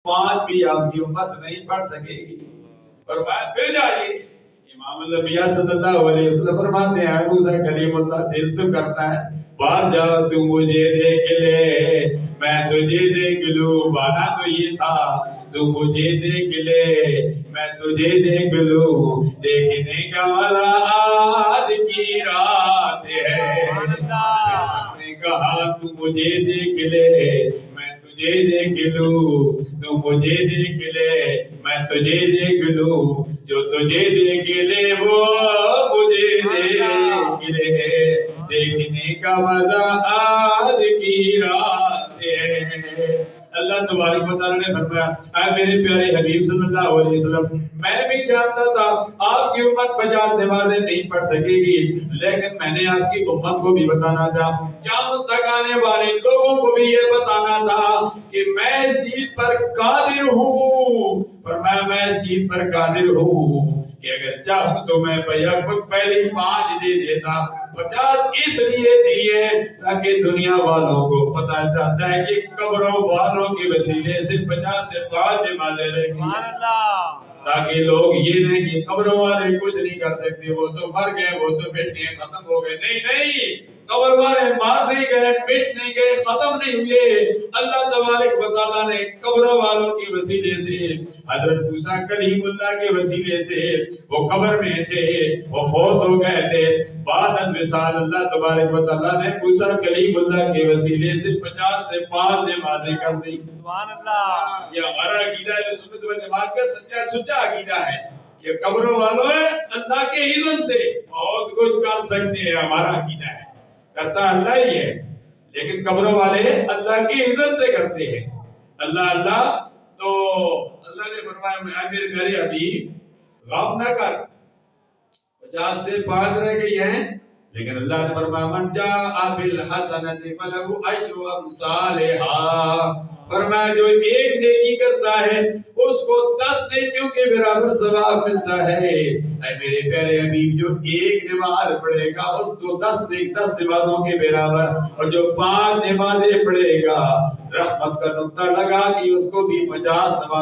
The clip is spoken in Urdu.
5 بھی آپ کی امت نہیں پڑھ سکے گی۔ فرمایا پھر جائیے، امام الانبیاء صلی اللہ علیہ وسلم فرماتے ہیں اے موسیٰ کلیم اللہ دل تو کرتا ہے باہر جاؤ تو مجھے دیکھ لے میں تجھے دیکھ لوں، بانا تو یہ تھا تو مجھے دیکھ لے میں تجھے دیکھ لوں، دیکھنے کا مزہ آج کی رات ہے۔ حق نے کہا تو مجھے دیکھ لے میں تجھے دیکھ لوں، تو مجھے دیکھ لے میں تجھے دیکھ لوں، جو تجھے دیکھ لے وہ مجھے دیکھ لے، دیکھنے کا مزہ آج کی رات ہے۔ اللہ تبارک و تعالیٰ نے فرمایا اے میرے پیارے حبیب صلی اللہ علیہ وسلم میں بھی جانتا تھا آپ کی امت 50 نمازیں نہیں پڑھ سکے گی، لیکن میں نے آپ کی امت کو بھی بتانا تھا، قیامت تک آنے والے لوگوں کو بھی یہ بتانا تھا کہ میں اس چیز پر قادر ہوں۔ فرمایا میں اس چیز پر قادر ہوں کہ اگر چاہوں تو میں پہلی 5 دے دیتا، 50 اس لیے دیے تاکہ دنیا والوں کو پتہ چلتا ہے کہ قبروں والوں کے وسیلے سے 50 سے 5 نمازیں رہ گئی، تاکہ لوگ یہ نہیں کہ قبروں والے کچھ نہیں کر سکتے، وہ تو مر گئے، وہ تو مٹ گئے، ختم ہو گئے۔ نہیں، قبر والے مار نہیں گئے، مٹ نہیں گئے، ختم نہیں ہوئے۔ اللہ تبارک و تعالیٰ نے قبروں والوں کے وسیلے سے، حضرت موسیٰ کلیم اللہ کے وسیلے سے، وہ قبر میں تھے، وہ فوت ہو گئے تھے، بعد از وصال اللہ تبارک و تعالیٰ نے موسیٰ کلیم اللہ کے وسیلے سے 50 سے 5 نمازیں کر دی۔ سبحان اللہ۔ یہ ہمارا عقیدہ ہے سنت و جماعت کا سچا عقیدہ ہے کہ قبروں والوں اللہ کے اذن سے بہت کچھ کر سکتے ہیں، ہمارا عقیدہ ہے، کرتا اللہ ہی ہے، لیکن قبروں والے اللہ کے اذن سے کرتے ہیں۔ اللہ تو اللہ نے فرمایا اے میرے پیارے حبیب غم نہ کر، 50 سے 5 رہ گئی ہیں، لیکن اللہ نے فرمایا من جاء بالحسنۃ فلہ عشر امثالھا، فرمایا جو ایک نیکی کرتا ہے اس کو 10 نیکیوں کے برابر ثواب ملتا ہے۔ اے میرے پیارے حبیب جو ایک نماز پڑھے گا اس کو 10 نمازوں کے برابر، اور جو 5 نمازیں پڑھے گا رحمت کا نقطہ لگا کہ اس کو بھی 50 نماز